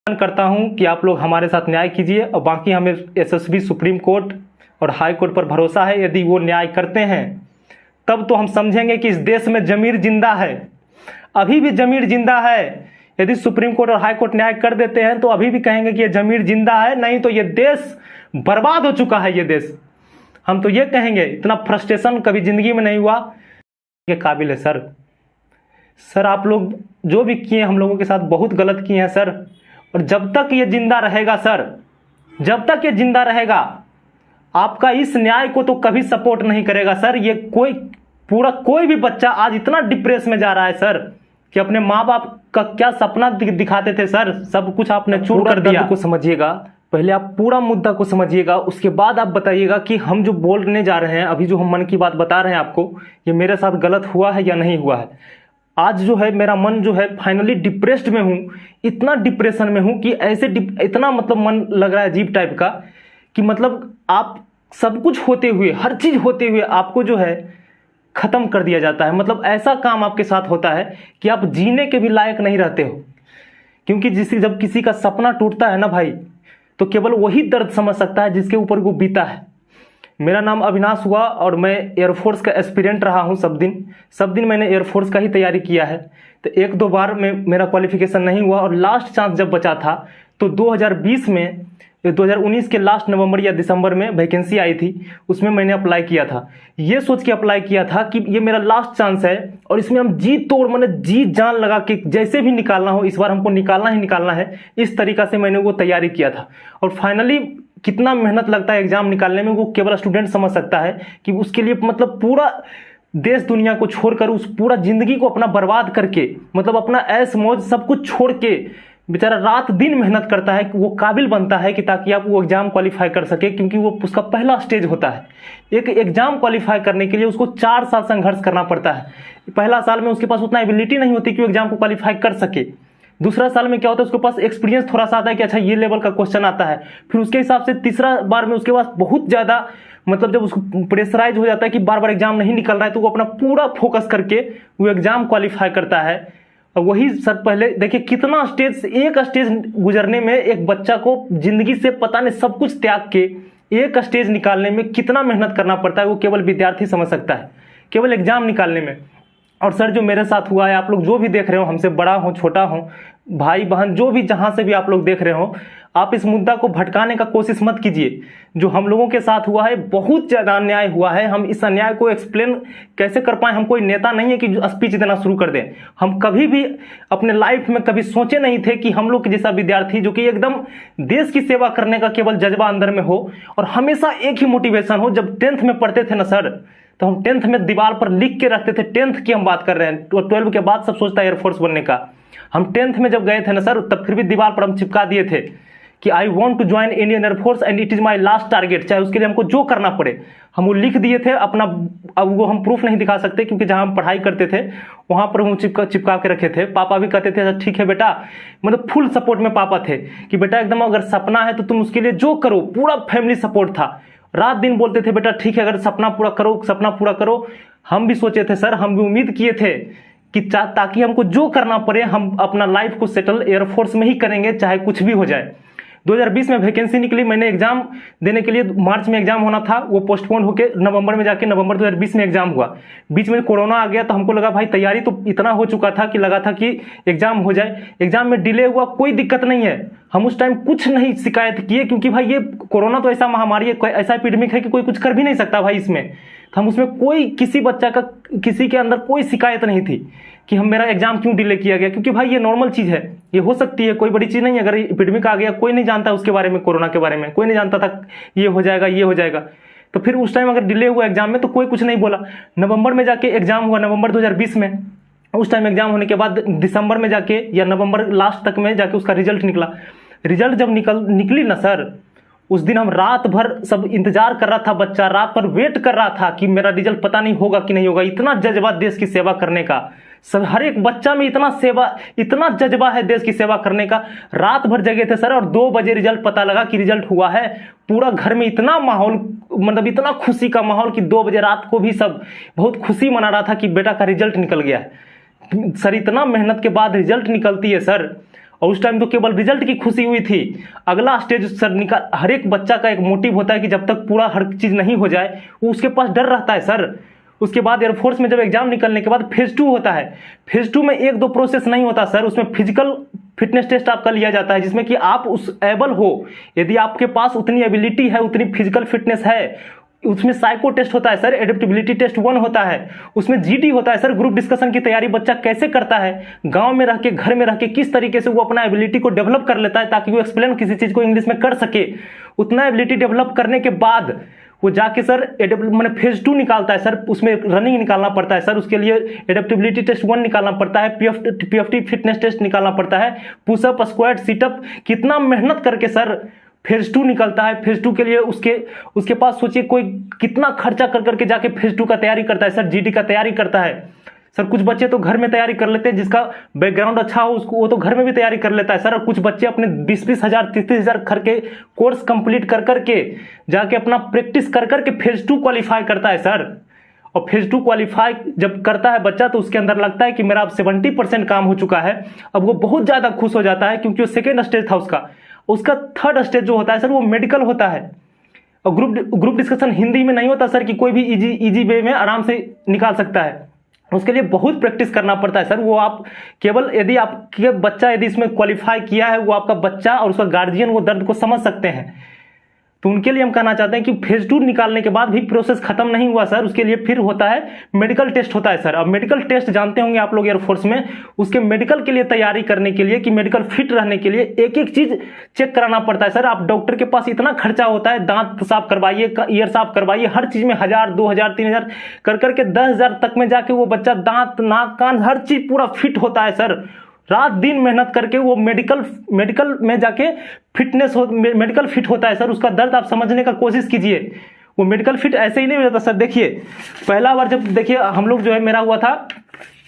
करता हूं कि आप लोग हमारे साथ न्याय कीजिए और बाकी हमें एसएसबी, सुप्रीम कोर्ट और हाई कोर्ट पर भरोसा है। यदि वो न्याय करते हैं तब तो हम समझेंगे कि इस देश में ज़मीर जिंदा है। अभी भी ज़मीर जिंदा है। यदि सुप्रीम कोर्ट और हाई कोर्ट न्याय कर देते हैं तो अभी भी कहेंगे कि ये ज़मीर जिंदा है, नहीं तो ये देश बर्बाद हो चुका है। ये देश, हम तो ये कहेंगे, इतना फ्रस्ट्रेशन कभी जिंदगी में नहीं हुआ। ये काबिल है सर आप लोग जो भी किए हम लोगों के साथ बहुत गलत किए हैं सर। और जब तक ये जिंदा रहेगा सर, जब तक ये जिंदा रहेगा, आपका इस न्याय को तो कभी सपोर्ट नहीं करेगा सर। ये कोई भी बच्चा आज इतना डिप्रेस में जा रहा है सर कि अपने माँ बाप का क्या सपना दिखाते थे सर, सब कुछ आपने चूर कर दिया। को समझिएगा, पहले आप पूरा मुद्दा को समझिएगा, उसके बाद आप बताइएगा कि हम जो बोलने जा रहे हैं, अभी जो हम मन की बात बता रहे हैं आपको, ये मेरे साथ गलत हुआ है या नहीं हुआ है। आज जो है मेरा मन जो है फाइनली डिप्रेस्ड में हूँ, इतना डिप्रेशन में हूँ कि ऐसे इतना मतलब मन लग रहा है अजीब टाइप का कि मतलब आप सब कुछ होते हुए, हर चीज़ होते हुए आपको जो है ख़त्म कर दिया जाता है। मतलब ऐसा काम आपके साथ होता है कि आप जीने के भी लायक नहीं रहते हो। क्योंकि जब किसी का सपना टूटता है ना भाई, तो केवल वही दर्द समझ सकता है जिसके ऊपर वो बीता है। मेरा नाम अविनाश हुआ और मैं एयरफोर्स का एस्पिरेंट रहा हूं। सब दिन मैंने एयरफोर्स का ही तैयारी किया है। तो एक दो बार में मेरा क्वालिफिकेशन नहीं हुआ और लास्ट चांस जब बचा था तो 2019 के लास्ट नवंबर या दिसंबर में वैकेंसी आई थी, उसमें मैंने अप्लाई किया था। ये सोच के अप्लाई किया था कि ये मेरा लास्ट चांस है और इसमें हम जी जान लगा के जैसे भी निकालना हो, इस बार हमको निकालना ही निकालना है। इस तरीका से मैंने वो तैयारी किया था। और फाइनली कितना मेहनत लगता है एग्जाम निकालने में, वो केवल स्टूडेंट समझ सकता है कि उसके लिए मतलब पूरा देश दुनिया को छोड़कर, उस पूरा जिंदगी को अपना बर्बाद करके, मतलब अपना ऐश मौज सब कुछ छोड़ के बेचारा रात दिन मेहनत करता है कि वो काबिल बनता है कि ताकि आप वो एग्जाम क्वालिफाई कर सके। क्योंकि वो उसका पहला स्टेज होता है। एक एग्जाम क्वालिफाई करने के लिए उसको 4 साल संघर्ष करना पड़ता है। पहला साल में उसके पास उतना एबिलिटी नहीं होती कि वो एग्जाम को क्वालिफाई कर सके। दूसरा साल में क्या होता है, उसके पास एक्सपीरियंस थोड़ा सा आता है कि अच्छा ये लेवल का क्वेश्चन आता है। फिर उसके हिसाब से तीसरा बार में उसके पास बहुत ज़्यादा मतलब जब उसको प्रेशराइज हो जाता है कि बार बार एग्जाम नहीं निकल रहा है, तो वो अपना पूरा फोकस करके वो एग्जाम क्वालिफाई करता है। और वही सर पहले देखिए कितना स्टेज, एक स्टेज गुजरने में एक बच्चा को जिंदगी से पता नहीं सब कुछ त्याग के एक स्टेज निकालने में कितना मेहनत करना पड़ता है, वो केवल विद्यार्थी समझ सकता है, केवल एग्जाम निकालने में। और सर जो मेरे साथ हुआ है, आप लोग जो भी देख रहे हो, हमसे बड़ा हो छोटा हो, भाई बहन जो भी जहां से भी आप लोग देख रहे हो, आप इस मुद्दा को भटकाने का कोशिश मत कीजिए। जो हम लोगों के साथ हुआ है बहुत ज्यादा अन्याय हुआ है। हम इस अन्याय को एक्सप्लेन कैसे कर पाए, हम कोई नेता नहीं है कि जो स्पीच देना शुरू कर दें। हम कभी भी अपने लाइफ में कभी सोचे नहीं थे कि हम लोग के जैसा विद्यार्थी जो कि एकदम देश की सेवा करने का केवल जज्बा अंदर में हो और हमेशा एक ही मोटिवेशन हो। जब 10th में पढ़ते थे ना सर, तो हम 10th में दीवार पर लिख के रखते थे। 10th की हम बात कर रहे हैं, 12 के बाद सब सोचता है एयरफोर्स बनने का। हम 10th में जब गए थे ना सर, तब फिर भी दीवार पर हम चिपका दिए थे कि I want to join Indian air force and it is my last target. चाहे उसके लिए हमको जो करना पड़े, हम वो लिख दिए थे अपना। अब वो हम प्रूफ नहीं दिखा सकते क्योंकि जहां हम पढ़ाई करते थे वहां पर हम चिपका के रखे थे। पापा भी कहते थे ठीक है बेटा, मतलब फुल सपोर्ट में पापा थे कि बेटा एकदम अगर सपना है तो तुम उसके लिए जो करो, पूरा फैमिली सपोर्ट था। रात दिन बोलते थे बेटा ठीक है अगर सपना पूरा करो, सपना पूरा करो। हम भी सोचे थे सर, हम भी उम्मीद किए थे कि ताकि हमको जो करना पड़े हम अपना लाइफ को सेटल एयरफोर्स में ही करेंगे, चाहे कुछ भी हो जाए। 2020 में वैकेंसी निकली, मैंने एग्जाम देने के लिए मार्च में एग्जाम होना था, वो पोस्टपोन होकर नवंबर में जाके नवंबर 2020 में एग्जाम हुआ। बीच में कोरोना आ गया तो हमको लगा भाई तैयारी तो इतना हो चुका था कि लगा था कि एग्जाम हो जाए। एग्जाम में डिले हुआ, कोई दिक्कत नहीं है, हम उस टाइम कुछ नहीं शिकायत किए क्योंकि भाई ये कोरोना तो ऐसा महामारी है, ऐसा एपिडेमिक है कि कोई कुछ कर भी नहीं सकता भाई इसमें। तो हम उसमें कोई किसी बच्चा का, किसी के अंदर कोई शिकायत नहीं थी कि हम मेरा एग्जाम क्यों डिले किया गया, क्योंकि भाई ये नॉर्मल चीज़ है, ये हो सकती है, कोई बड़ी चीज़ नहीं है। अगर एपिडेमिक आ गया, कोई नहीं जानता उसके बारे में, कोरोना के बारे में कोई नहीं जानता था ये हो जाएगा ये हो जाएगा। तो फिर उस टाइम अगर डिले हुआ एग्जाम में तो कोई कुछ नहीं बोला। नवंबर में जाके एग्जाम हुआ, नवंबर 2020 में। उस टाइम एग्जाम होने के बाद दिसंबर में जाके या नवंबर लास्ट तक में जाके उसका रिजल्ट निकला। रिजल्ट जब निकली ना सर, उस दिन हम रात भर सब इंतजार कर रहा था, बच्चा रात भर वेट कर रहा था कि मेरा रिजल्ट पता नहीं होगा कि नहीं होगा। इतना जज्बा देश की सेवा करने का, सब हर एक बच्चा में इतना जज्बा है देश की सेवा करने का। रात भर जगे थे सर और 2 बजे रिजल्ट पता लगा कि रिजल्ट हुआ है। पूरा घर में इतना माहौल, मतलब इतना खुशी का माहौल कि 2 बजे रात को भी सब बहुत खुशी मना रहा था कि बेटा का रिजल्ट निकल गया है। सर इतना मेहनत के बाद रिजल्ट निकलती है सर, और उस टाइम तो केवल रिजल्ट की खुशी हुई थी। अगला स्टेज सर निकाल, हर एक बच्चा का एक मोटिव होता है कि जब तक पूरा हर चीज़ नहीं हो जाए वो उसके पास डर रहता है सर। उसके बाद एयरफोर्स में जब एग्जाम निकलने के बाद फेज 2 होता है। फेज 2 में 1-2 प्रोसेस नहीं होता सर, उसमें फिजिकल फिटनेस टेस्ट आपका लिया जाता है, जिसमें कि आप उस एबल हो, यदि आपके पास उतनी एबिलिटी है, उतनी फिजिकल फिटनेस है। उसमें साइको टेस्ट होता है सर, एडेप्टेबिलिटी टेस्ट 1 होता है, उसमें जीडी होता है सर, ग्रुप डिस्कशन की तैयारी बच्चा कैसे करता है, गांव में रह के, घर में रह के किस तरीके से वो अपना एबिलिटी को डेवलप कर लेता है ताकि वो एक्सप्लेन किसी चीज को इंग्लिश में कर सके। उतना एबिलिटी डेवलप करने के बाद वो जाके सर मैंने फेज 2 निकालता है सर, उसमें रनिंग निकालना पड़ता है सर, उसके लिए एडेप्टेबिलिटी टेस्ट 1 निकालना पड़ता है, पीएफटी फिटनेस टेस्ट निकालना पड़ता है, पुशअप, स्क्वाट, सिटअप, कितना मेहनत करके सर फेज 2 निकलता है। फेज 2 के लिए उसके पास सोचिए कोई कितना खर्चा कर करके जाके फेज 2 का तैयारी करता है सर, जीडी का तैयारी करता है सर। कुछ बच्चे तो घर में तैयारी कर लेते हैं, जिसका बैकग्राउंड अच्छा हो उसको, वो तो घर में भी तैयारी कर लेता है सर। और कुछ बच्चे अपने 20-20 हज़ार 30-30 हज़ार करके कोर्स कंप्लीट कर करके जाके अपना प्रैक्टिस कर करके फेज 2 क्वालिफाई करता है सर। और फेज 2 क्वालिफाई जब करता है बच्चा तो उसके अंदर लगता है कि मेरा अब 70% काम हो चुका है। अब वो बहुत ज़्यादा खुश हो जाता है, क्योंकि वो सेकेंड स्टेज था उसका थर्ड स्टेज जो होता है सर वो मेडिकल होता है। और ग्रुप डिस्कशन हिंदी में नहीं होता सर कि कोई भी इजी वे में आराम से निकाल सकता है। उसके लिए बहुत प्रैक्टिस करना पड़ता है सर। वो आप केवल यदि आपके बच्चा यदि इसमें क्वालिफाई किया है, वो आपका बच्चा और उसका गार्जियन वो दर्द को समझ सकते हैं। तो उनके लिए हम कहना चाहते हैं कि फेज 2 निकालने के बाद भी प्रोसेस खत्म नहीं हुआ सर, उसके लिए फिर होता है मेडिकल टेस्ट होता है सर। अब मेडिकल टेस्ट जानते होंगे आप लोग एयरफोर्स में, उसके मेडिकल के लिए तैयारी करने के लिए कि मेडिकल फिट रहने के लिए एक एक चीज चेक कराना पड़ता है सर। आप डॉक्टर के पास इतना खर्चा होता है, दांत साफ करवाइए, ईयर साफ करवाइए, हर चीज में 1000, 2000, 3000 कर करके 10,000 तक में जाके वो बच्चा दांत, नाक, कान हर चीज पूरा फिट होता है सर। रात दिन मेहनत करके वो मेडिकल में जाके मेडिकल फिट होता है सर। उसका दर्द आप समझने का कोशिश कीजिए। वो मेडिकल फिट ऐसे ही नहीं हो जाता सर। देखिए पहला बार जब देखिए हम लोग जो है, मेरा हुआ था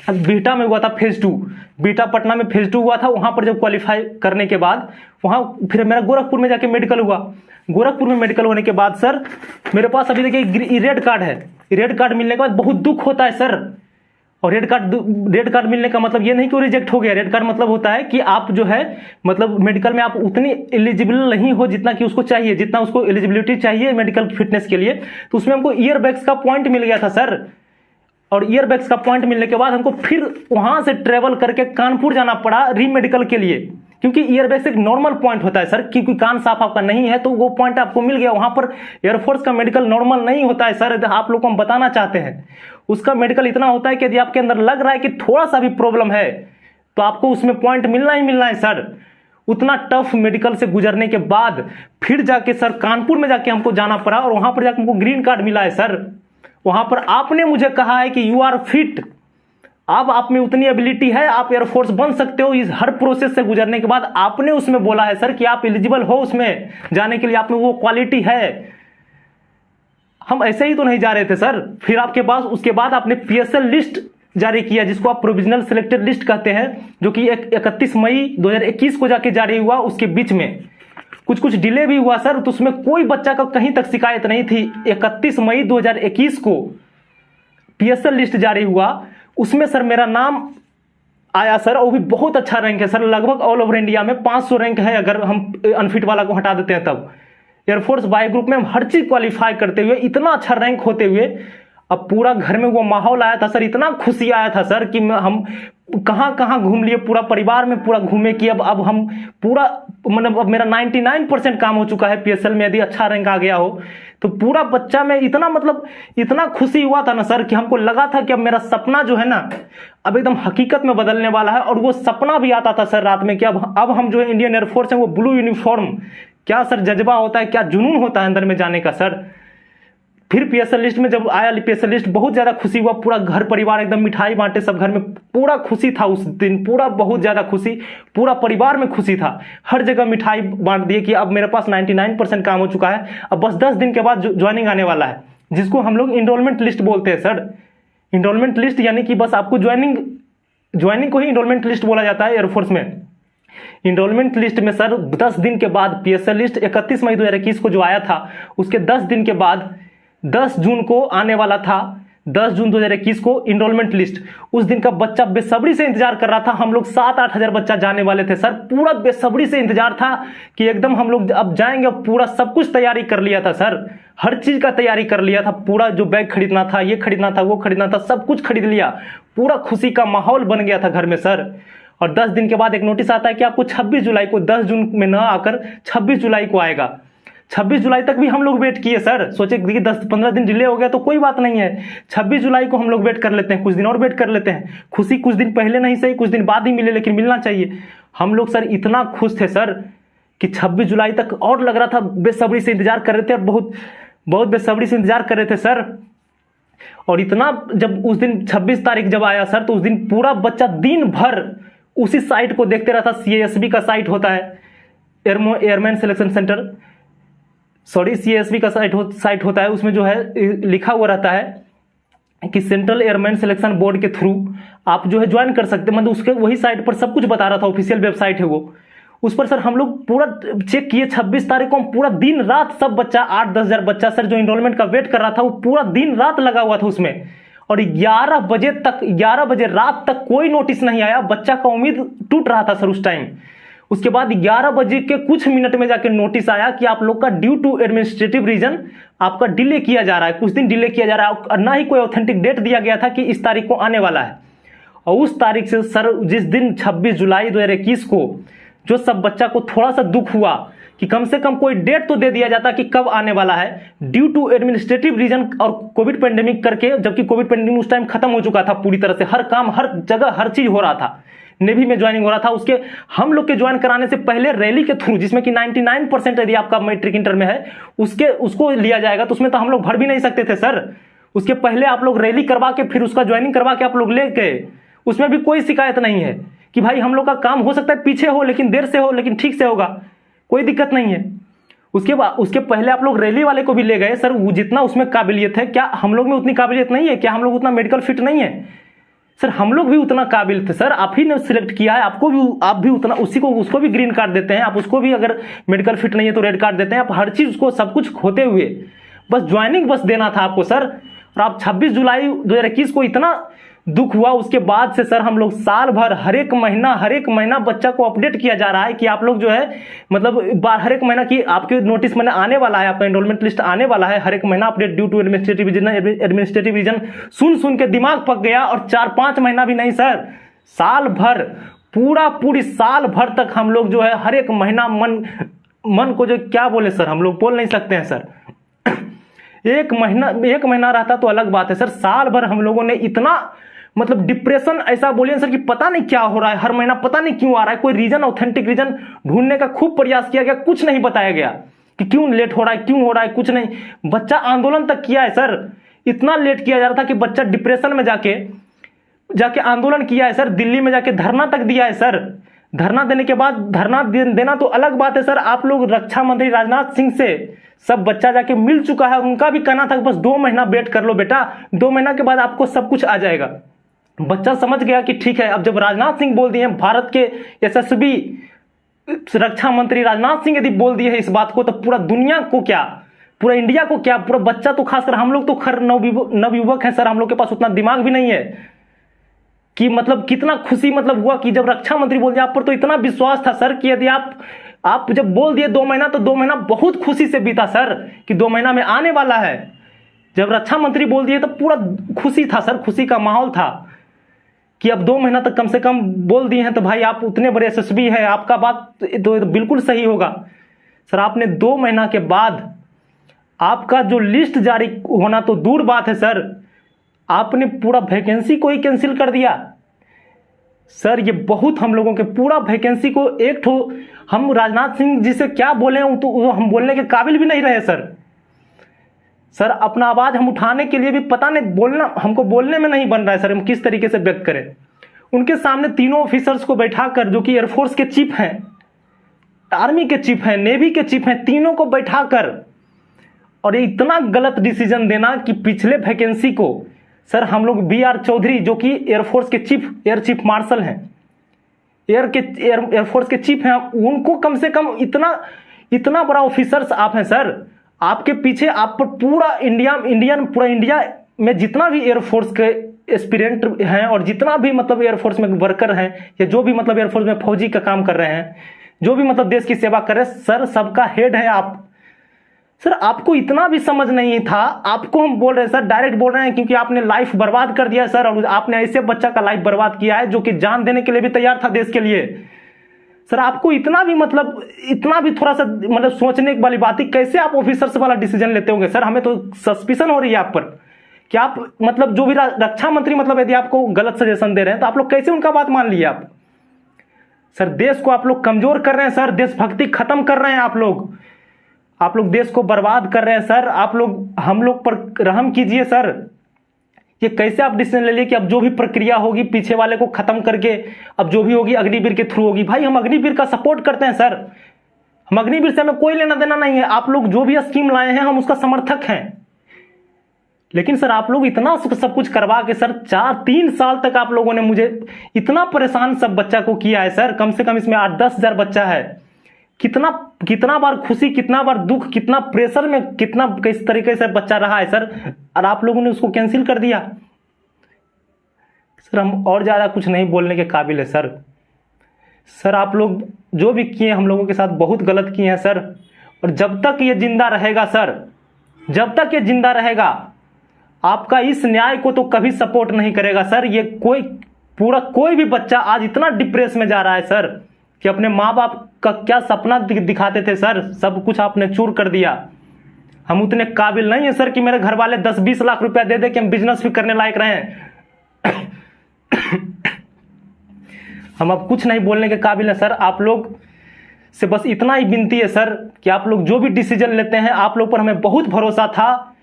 बीटा में हुआ था फेज 2, बीटा पटना में फेज 2 हुआ था। वहां पर जब क्वालिफाई करने के बाद वहां फिर मेरा गोरखपुर में जाके मेडिकल हुआ। गोरखपुर में मेडिकल होने के बाद सर मेरे पास अभी देखिए रेड कार्ड है। रेड कार्ड मिलने के बाद बहुत दुख होता है सर। और रेड कार्ड मिलने का मतलब ये नहीं कि वो रिजेक्ट हो गया। रेड कार्ड मतलब होता है कि आप जो है मतलब मेडिकल में आप उतनी एलिजिबल नहीं हो जितना कि उसको चाहिए, जितना उसको एलिजिबिलिटी चाहिए मेडिकल फिटनेस के लिए। तो उसमें हमको ईयर बैग्स का पॉइंट मिल गया था सर। और ईयर बैग्स का पॉइंट मिलने के बाद हमको फिर वहां से ट्रेवल करके कानपुर जाना पड़ा री मेडिकल के लिए, क्योंकि ईयरबैग्स एक नॉर्मल पॉइंट होता है सर। क्योंकि कान साफ आपका नहीं है तो वो पॉइंट आपको मिल गया। वहां पर एयरफोर्स का मेडिकल नॉर्मल नहीं होता है सर, आप लोग को हम बताना चाहते हैं। उसका मेडिकल इतना होता है कि यदि आपके अंदर लग रहा है कि थोड़ा सा भी प्रॉब्लम है तो आपको उसमें पॉइंट मिलना ही मिलना है सर। उतना टफ मेडिकल से गुजरने के बाद फिर जाके सर कानपुर में जाके हमको जाना पड़ा और वहां पर जाके हमको ग्रीन कार्ड मिला है सर। वहां पर आपने मुझे कहा है कि यू आर फिट, अब आप में उतनी एबिलिटी है, आप एयरफोर्स बन सकते हो। इस हर प्रोसेस से गुजरने के बाद आपने उसमें बोला है सर कि आप एलिजिबल हो उसमें जाने के लिए, आप में वो क्वालिटी है। हम ऐसे ही तो नहीं जा रहे थे सर। फिर आपके पास उसके बाद आपने पीएसएल लिस्ट जारी किया, जिसको आप प्रोविजनल सिलेक्टेड लिस्ट कहते हैं, जो कि 31 मई 2021 को जाके जारी हुआ। उसके बीच में कुछ डिले भी हुआ सर, तो उसमें कोई बच्चा का कहीं तक शिकायत नहीं थी। 31 मई 2021 को पीएसएल लिस्ट जारी हुआ, उसमें सर मेरा नाम आया सर। और वो भी बहुत अच्छा रैंक है सर, लगभग ऑल ओवर इंडिया में 500 रैंक है अगर हम अनफिट वाला को हटा देते हैं तब। एयरफोर्स बाय ग्रुप में हम हर चीज क्वालिफाई करते हुए इतना अच्छा रैंक होते हुए अब पूरा घर में वो माहौल आया था सर, इतना खुशी आया था सर कि हम कहां कहां घूम लिए, पूरा परिवार में पूरा घूमे कि अब हम पूरा मतलब अब मेरा 99% काम हो चुका है पीएसएल में। यदि अच्छा रैंक आ गया हो तो पूरा बच्चा में इतना मतलब इतना खुशी हुआ था ना सर कि हमको लगा था कि अब मेरा सपना जो है ना अब एकदम हकीकत में बदलने वाला है। और वो सपना भी आता था सर रात में कि अब हम जो है इंडियन एयरफोर्स है वो ब्लू यूनिफॉर्म, क्या सर जज्बा होता है, क्या जुनून होता है अंदर में जाने का सर। फिर पीएसएल लिस्ट में जब आया पीएसएल लिस्ट, बहुत ज्यादा खुशी हुआ। पूरा घर परिवार एकदम मिठाई बांटे, सब घर में पूरा खुशी था उस दिन, पूरा बहुत ज्यादा खुशी, पूरा परिवार में खुशी था। हर जगह मिठाई बांट दिए कि अब मेरे पास 99% काम हो चुका है। अब बस 10 दिन के बाद ज्वाइनिंग आने वाला है, जिसको हम लोग इनरोलमेंट लिस्ट बोलते हैं सर। इनरोलमेंट लिस्ट यानी कि बस आपको ज्वाइनिंग को ही इनरोलमेंट लिस्ट बोला जाता है एयरफोर्स में। इनरोलमेंट लिस्ट में सर 10 दिन के बाद पीएसएल लिस्ट 31 मई 2021 को जो आया था, उसके 10 दिन के बाद 10 जून को आने वाला था 10 जून 2021 को इनरोलमेंट लिस्ट, उस दिन का बच्चा बेसब्री से इंतजार कर रहा था। हम लोग 7-8 हजार बच्चा जाने वाले थे सर, पूरा बेसब्री से इंतजार था कि एकदम हम लोग अब जाएंगे। पूरा सब कुछ तैयारी कर लिया था सर, हर चीज का तैयारी कर लिया था पूरा, जो बैग खरीदना था, ये खरीदना था, वो खरीदना था, सब कुछ खरीद लिया। पूरा खुशी का माहौल बन गया था घर में सर। और 10 दिन के बाद एक नोटिस आता है कि आपको 26 जुलाई को, 10 जून में ना आकर 26 जुलाई को आएगा। 26 जुलाई तक भी हम लोग वेट किए सर, सोचे कि 10-15 दिन डिले हो गया तो कोई बात नहीं है, 26 जुलाई को हम लोग वेट कर लेते हैं, कुछ दिन और वेट कर लेते हैं। खुशी कुछ दिन पहले नहीं सही, कुछ दिन बाद ही मिले, लेकिन मिलना चाहिए। हम लोग सर इतना खुश थे सर कि 26 जुलाई तक, और लग रहा था बेसब्री से इंतजार कर रहे थे, बहुत बहुत बेसब्री से इंतजार कर रहे थे सर। और इतना, जब उस दिन 26 तारीख जब आया सर, तो उस दिन पूरा बच्चा दिन भर उसी साइट को देखते रहता। CASB का साइट होता है, airman selection centre, sorry CASB का साइट होता है। उसमें जो है लिखा हुआ रहता है कि सेंट्रल एयरमैन सिलेक्शन बोर्ड के थ्रू आप जो है ज्वाइन कर सकते हैं, मतलब उसके वही साइट पर सब कुछ बता रहा था, ऑफिशियल वेबसाइट है वो। उस पर सर हम लोग पूरा चेक किए। 26 तारीख को हम पूरा दिन रात, सब बच्चा 8-10 हजार बच्चा सर जो इनरोलमेंट का वेट कर रहा था, वो पूरा दिन रात लगा हुआ था उसमें। और 11 बजे तक, 11 बजे रात तक कोई नोटिस नहीं आया। बच्चा का उम्मीद टूट रहा था सर उस टाइम। उसके बाद 11 बजे के कुछ मिनट में जाके नोटिस आया कि आप लोग का ड्यू टू एडमिनिस्ट्रेटिव रीजन आपका डिले किया जा रहा है, कुछ दिन डिले किया जा रहा है। और ना ही कोई ऑथेंटिक डेट दिया गया था कि इस तारीख को आने वाला है। और उस तारीख से सर, जिस दिन 26 जुलाई 2021 को जो सब बच्चा को थोड़ा सा दुख हुआ कि कम से कम कोई डेट तो दे दिया जाता कि कब आने वाला है, ड्यू टू एडमिनिस्ट्रेटिव रीजन और कोविड पेंडेमिक करके, जबकि कोविड पेंडेमिक उस टाइम खत्म हो चुका था पूरी तरह से, हर काम, हर जगह, हर चीज हो रहा था। नेवी में ज्वाइनिंग हो रहा था। उसके हम लोग के ज्वाइन कराने से पहले रैली के थ्रू, जिसमें कि 99% यदि आपका मैट्रिक इंटर में है उसको लिया जाएगा, तो उसमें तो हम लोग भर भी नहीं सकते थे सर। उसके पहले आप लोग रैली करवा के फिर उसका ज्वाइनिंग करवा के आप लोग ले गए। उसमें भी कोई शिकायत नहीं है कि भाई हम लोग का काम हो सकता है पीछे हो, लेकिन देर से हो, लेकिन ठीक से होगा, कोई दिक्कत नहीं है। उसके पहले आप लोग रैली वाले को भी ले गए सर। वो जितना उसमें काबिलियत है, क्या हम लोग में उतनी काबिलियत नहीं है? क्या हम लोग उतना मेडिकल फिट नहीं है सर? हम लोग भी उतना काबिल थे सर। आप ही ने सिलेक्ट किया है, आपको भी, आप भी उतना, उसको भी ग्रीन कार्ड देते हैं, आप उसको भी अगर मेडिकल फिट नहीं है तो रेड कार्ड देते हैं। आप हर चीज को, सब कुछ होते हुए बस ज्वाइनिंग बस देना था आपको सर। और आप 26 जुलाई 2021 को इतना दुख हुआ। उसके बाद से सर हम लोग साल भर हर एक महीना बच्चा को अपडेट किया जा रहा है कि आप लोग जो है, मतलब हर एक महीना की आपके नोटिस मैंने आने वाला है, आपका एनरोलमेंट लिस्ट आने वाला है, हर एक महीना update due to administrative reason. सुन के दिमाग पक गया। और 4-5 महीना भी नहीं सर, साल भर, पूरी साल भर तक हम लोग जो है हर एक महीना मन को जो, क्या बोले सर, हम लोग बोल नहीं सकते हैं सर। एक महीना रहता तो अलग बात है सर, साल भर हम लोगों ने इतना, मतलब डिप्रेशन ऐसा बोलिए सर कि पता नहीं क्या हो रहा है, हर महीना पता नहीं क्यों आ रहा है। कोई रीजन, ऑथेंटिक रीजन ढूंढने का खूब प्रयास किया गया, कुछ नहीं बताया गया कि क्यों लेट हो रहा है, क्यों हो रहा है, कुछ नहीं। बच्चा आंदोलन तक किया है सर, इतना लेट किया जा रहा था कि बच्चा डिप्रेशन में जाके आंदोलन किया है सर, दिल्ली में जाके धरना तक दिया है सर। धरना देने के बाद, धरना देना तो अलग बात है सर, आप लोग रक्षा मंत्री राजनाथ सिंह से सब बच्चा जाके मिल चुका है। उनका भी कहना था बस 2 महीना वेट कर लो बेटा, 2 महीना के बाद आपको सब कुछ आ जाएगा। बच्चा समझ गया कि ठीक है। अब जब राजनाथ सिंह बोल दिए, भारत के SSB रक्षा मंत्री राजनाथ सिंह यदि बोल दिए है इस बात को, तो पूरा दुनिया को क्या, पूरा इंडिया को क्या, पूरा बच्चा तो खासकर हम लोग तो खैर नवयुवक हैं सर, हम लोग के पास उतना दिमाग भी नहीं है कि मतलब कितना खुशी मतलब हुआ कि जब रक्षा मंत्री बोल दिया। आप पर तो इतना विश्वास था सर कि यदि आप जब बोल दिए 2 महीना, तो 2 महीना बहुत खुशी से बीता सर कि 2 महीना में आने वाला है। जब रक्षा मंत्री बोल दिए तो पूरा खुशी था सर, खुशी का माहौल था कि अब 2 महीना तक कम से कम बोल दिए हैं, तो भाई आप उतने बड़े SSB है, आपका बात तो बिल्कुल सही होगा सर। आपने 2 महीना के बाद आपका जो लिस्ट जारी होना तो दूर बात है सर, आपने पूरा वैकेंसी को ही कैंसिल कर दिया सर। ये बहुत हम लोगों के पूरा वैकेंसी को एक ठो, हम राजनाथ सिंह जी से क्या बोले हैं, तो हम बोलने के काबिल भी नहीं रहे सर। अपना आवाज हम उठाने के लिए भी पता नहीं, बोलना हमको बोलने में नहीं बन रहा है सर, हम किस तरीके से व्यक्त करें। उनके सामने तीनों ऑफिसर्स को बैठाकर, जो कि एयरफोर्स के चीफ हैं, आर्मी के चीफ हैं, नेवी के चीफ हैं, तीनों को बैठाकर, और ये इतना गलत डिसीजन देना कि पिछले वैकेंसी को सर हम लोग BR चौधरी, जो कि एयरफोर्स के चीफ, एयर चीफ मार्शल हैं, एयरफोर्स के चीफ हैं, उनको कम से कम इतना बड़ा ऑफिसर्स आप हैं सर, आपके पीछे आप पर पूरा इंडिया में जितना भी एयरफोर्स के एस्पिरेंट हैं और जितना भी मतलब एयरफोर्स में वर्कर हैं या जो भी मतलब एयरफोर्स में फौजी का काम कर रहे हैं, जो भी मतलब देश की सेवा कर रहे हैं, सर सबका हेड है आप। सर आपको इतना भी समझ नहीं था, आपको हम बोल रहे हैं सर, डायरेक्ट बोल रहे हैं, क्योंकि आपने लाइफ बर्बाद कर दिया है सर, और आपने ऐसे बच्चा का लाइफ बर्बाद किया है जो कि जान देने के लिए भी तैयार था देश के लिए। सर आपको इतना भी मतलब इतना भी थोड़ा सा मतलब सोचने वाली बात है, कैसे आप ऑफिसर्स वाला डिसीजन लेते होंगे सर? हमें तो सस्पिशन हो रही है आप पर कि आप मतलब जो भी रक्षा मंत्री मतलब यदि आपको गलत सजेशन दे रहे हैं तो आप लोग कैसे उनका बात मान लिए आप? सर देश को आप लोग कमजोर कर रहे हैं सर, देशभक्ति खत्म कर रहे हैं आप लोग देश को बर्बाद कर रहे हैं सर। आप लोग हम लोग पर रहम कीजिए सर। ये कैसे आप डिसीजन ले लिए कि अब जो भी प्रक्रिया होगी पीछे वाले को खत्म करके अब जो भी होगी अग्निवीर के थ्रू होगी? भाई हम अग्निवीर का सपोर्ट करते हैं सर, हम अग्निवीर से हमें कोई लेना देना नहीं है। आप लोग जो भी स्कीम लाए हैं हम उसका समर्थक हैं, लेकिन सर आप लोग इतना सब कुछ करवा के सर 3 साल तक आप लोगों ने मुझे इतना परेशान सब बच्चा को किया है सर। कम से कम इसमें 8-10 हजार बच्चा है। कितना बार खुशी, कितना बार दुख, कितना प्रेशर में कितना किस तरीके से बच्चा रहा है सर, और आप लोगों ने उसको कैंसिल कर दिया। सर हम और ज्यादा कुछ नहीं बोलने के काबिल है सर। सर आप लोग जो भी किए हम लोगों के साथ बहुत गलत किए हैं सर, और जब तक ये जिंदा रहेगा सर, जब तक ये जिंदा रहेगा आपका इस न्याय को तो कभी सपोर्ट नहीं करेगा सर। ये कोई भी बच्चा आज इतना डिप्रेस में जा रहा है सर कि अपने माँ बाप का क्या सपना दिखाते थे सर, सब कुछ आपने चूर कर दिया। हम उतने काबिल नहीं है सर कि मेरे घर वाले 10-20 लाख रुपया दे दे कि हम बिजनेस भी करने लायक रहे हैं। हम अब कुछ नहीं बोलने के काबिल है सर। आप लोग से बस इतना ही विनती है सर कि आप लोग जो भी डिसीजन लेते हैं, आप लोग पर हमें बहुत भरोसा था,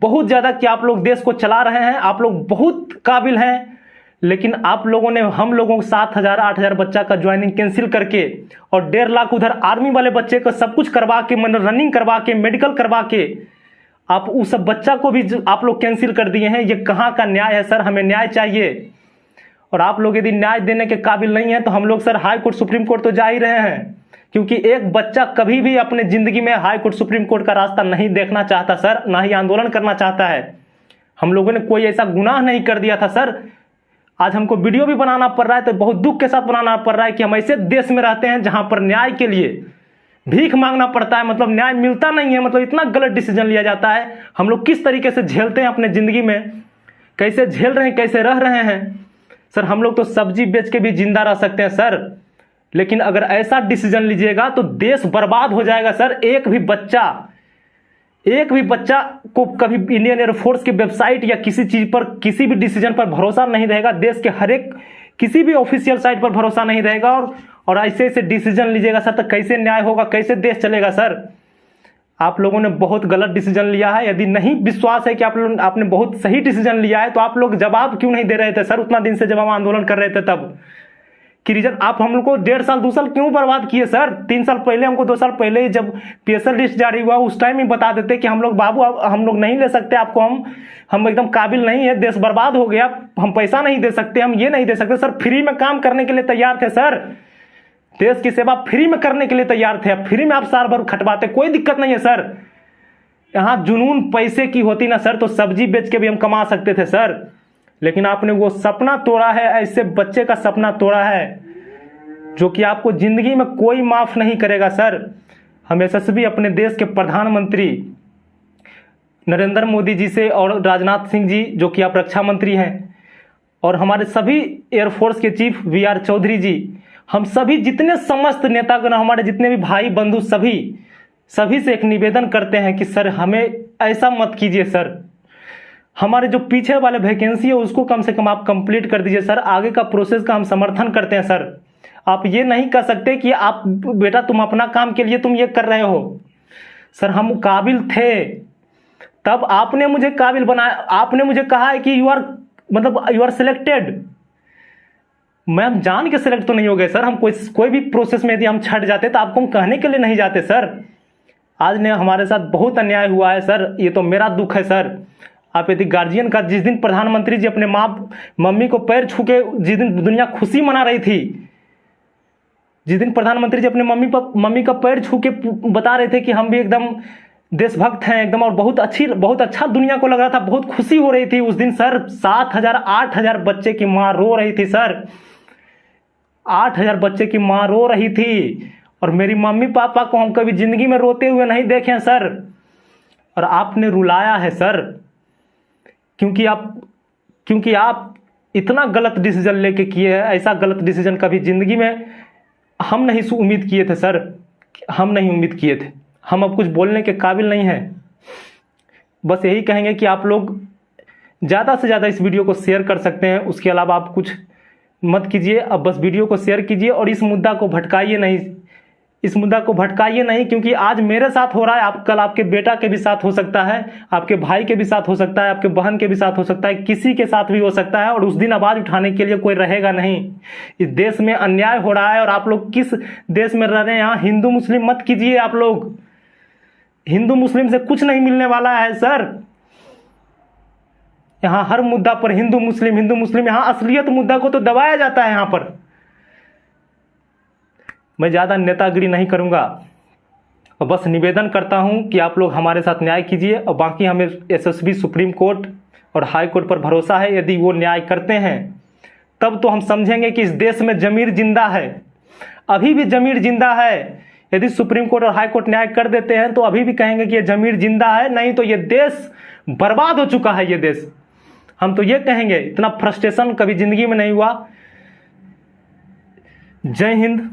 बहुत ज्यादा, कि आप लोग देश को चला रहे हैं, आप लोग बहुत काबिल हैं। लेकिन आप लोगों ने हम लोगों को 7,000-8,000 बच्चा का ज्वाइनिंग कैंसिल करके और 1.5 लाख उधर आर्मी वाले बच्चे को सब कुछ करवा के, मतलब रनिंग करवा के, मेडिकल करवा के, आप उस सब बच्चा को भी आप लोग कैंसिल कर दिए हैं। ये कहाँ का न्याय है सर? हमें न्याय चाहिए। और आप लोग यदि न्याय देने के काबिल नहीं है तो हम लोग sir high court, supreme court तो जा ही रहे हैं, क्योंकि एक बच्चा कभी भी अपने जिंदगी में हाई कोर्ट, सुप्रीम कोर्ट का रास्ता नहीं देखना चाहता सर, ना ही आंदोलन करना चाहता है। हम लोगों ने कोई ऐसा गुनाह नहीं कर दिया था सर। आज हमको वीडियो भी बनाना पड़ रहा है तो बहुत दुख के साथ बनाना पड़ रहा है कि हम ऐसे देश में रहते हैं जहां पर न्याय के लिए भीख मांगना पड़ता है, मतलब न्याय मिलता नहीं है, मतलब इतना गलत डिसीजन लिया जाता है। हम लोग किस तरीके से झेलते हैं अपने जिंदगी में, कैसे झेल रहे हैं, कैसे रह रहे हैं सर। हम लोग तो सब्जी बेच के भी जिंदा रह सकते हैं सर, लेकिन अगर ऐसा डिसीजन लीजिएगा तो देश बर्बाद हो जाएगा सर। एक भी बच्चा को कभी इंडियन एयरफोर्स की वेबसाइट या किसी चीज पर, किसी भी डिसीजन पर भरोसा नहीं रहेगा। देश के हर एक किसी भी ऑफिशियल साइट पर भरोसा नहीं रहेगा, और ऐसे डिसीजन लीजिएगा सर तो कैसे न्याय होगा, कैसे देश चलेगा सर? आप लोगों ने बहुत गलत डिसीजन लिया है। यदि नहीं विश्वास है कि आपने बहुत सही डिसीजन लिया है तो आप लोग जवाब क्यों नहीं दे रहे थे सर उतना दिन से, जब हम आंदोलन कर रहे थे तब? कि रीजन आप हम लोग को 1.5 साल 2 साल क्यों बर्बाद किए सर? 3 साल पहले हमको, 2 साल पहले जब PSL लिस्ट जारी हुआ उस टाइम ही बता देते कि हम लोग बाबू हम लोग नहीं ले सकते आपको, हम एकदम काबिल नहीं है, देश बर्बाद हो गया, हम पैसा नहीं दे सकते, हम ये नहीं दे सकते सर। फ्री में काम करने के लिए तैयार थे सर, देश की सेवा फ्री में करने के लिए तैयार थे। फ्री में आप साल भर खटवाते, कोई दिक्कत नहीं है सर। यहाँ जुनून पैसे की होती ना सर तो सब्जी बेच के भी हम कमा सकते थे सर, लेकिन आपने वो सपना तोड़ा है, ऐसे बच्चे का सपना तोड़ा है जो कि आपको जिंदगी में कोई माफ नहीं करेगा सर। हम यशस्वी अपने देश के प्रधानमंत्री नरेंद्र मोदी जी से और राजनाथ सिंह जी जो कि आप रक्षा मंत्री हैं, और हमारे सभी एयरफोर्स के चीफ VR चौधरी जी, हम सभी जितने समस्त नेतागण, हमारे जितने भी भाई बंधु, सभी से एक निवेदन करते हैं कि सर हमें ऐसा मत कीजिए सर। हमारे जो पीछे वाले वैकेंसी है उसको कम से कम आप कंप्लीट कर दीजिए सर। आगे का प्रोसेस का हम समर्थन करते हैं सर। आप ये नहीं कर सकते कि आप बेटा तुम अपना काम के लिए तुम ये कर रहे हो सर। हम काबिल थे तब आपने मुझे काबिल बनाया, आपने मुझे कहा है कि यू आर सिलेक्टेड। मैं जान के सिलेक्ट तो नहीं हो गए सर। हम कोई भी प्रोसेस में यदि हम छट जाते तो आपको हम कहने के लिए नहीं जाते सर। आज ने हमारे साथ बहुत अन्याय हुआ है सर, ये तो मेरा दुख है सर। आप यदि गार्जियन का, जिस दिन प्रधानमंत्री जी अपने मम्मी को पैर छू के, जिस दिन दुनिया खुशी मना रही थी, जिस दिन प्रधानमंत्री जी अपने मम्मी का पैर छू के बता रहे थे कि हम भी एकदम देशभक्त हैं एकदम, और बहुत अच्छा दुनिया को लग रहा था, बहुत खुशी हो रही थी उस दिन सर। 7,000 8,000 बच्चे की माँ रो रही थी सर, 8,000 बच्चे की माँ रो रही थी, और मेरी मम्मी पापा को हम कभी जिंदगी में रोते हुए नहीं देखे सर। और आपने रुलाया है सर, क्योंकि आप इतना गलत डिसीजन लेके किए हैं। ऐसा गलत डिसीजन कभी जिंदगी में हम नहीं उम्मीद किए थे सर, हम नहीं उम्मीद किए थे। हम अब कुछ बोलने के काबिल नहीं हैं। बस यही कहेंगे कि आप लोग ज़्यादा से ज़्यादा इस वीडियो को शेयर कर सकते हैं, उसके अलावा आप कुछ मत कीजिए। अब बस वीडियो को शेयर कीजिए और इस मुद्दा को भटकाइए नहीं, क्योंकि आज मेरे साथ हो रहा है, आप कल आपके बेटा के भी साथ हो सकता है, आपके भाई के भी साथ हो सकता है, आपके बहन के भी साथ हो सकता है, किसी के साथ भी हो सकता है। और उस दिन आवाज उठाने के लिए कोई रहेगा नहीं। इस देश में अन्याय हो रहा है, और आप लोग किस देश में रह रहे हैं? यहाँ हिंदू मुस्लिम मत कीजिए। आप लोग हिंदू मुस्लिम से कुछ नहीं मिलने वाला है सर। यहाँ हर मुद्दा पर हिंदू मुस्लिम, यहाँ असलियत मुद्दा को तो दबाया जाता है। यहाँ पर मैं ज़्यादा नेतागिरी नहीं करूँगा, और बस निवेदन करता हूँ कि आप लोग हमारे साथ न्याय कीजिए। और बाकी हमें एसएसबी, सुप्रीम कोर्ट और हाई कोर्ट पर भरोसा है। यदि वो न्याय करते हैं तब तो हम समझेंगे कि इस देश में ज़मीर जिंदा है, अभी भी ज़मीर जिंदा है। यदि सुप्रीम कोर्ट और हाई कोर्ट न्याय कर देते हैं तो अभी भी कहेंगे कि ये ज़मीर जिंदा है, नहीं तो ये देश बर्बाद हो चुका है। ये देश, हम तो ये कहेंगे, इतना फ्रस्ट्रेशन कभी जिंदगी में नहीं हुआ। जय हिंद।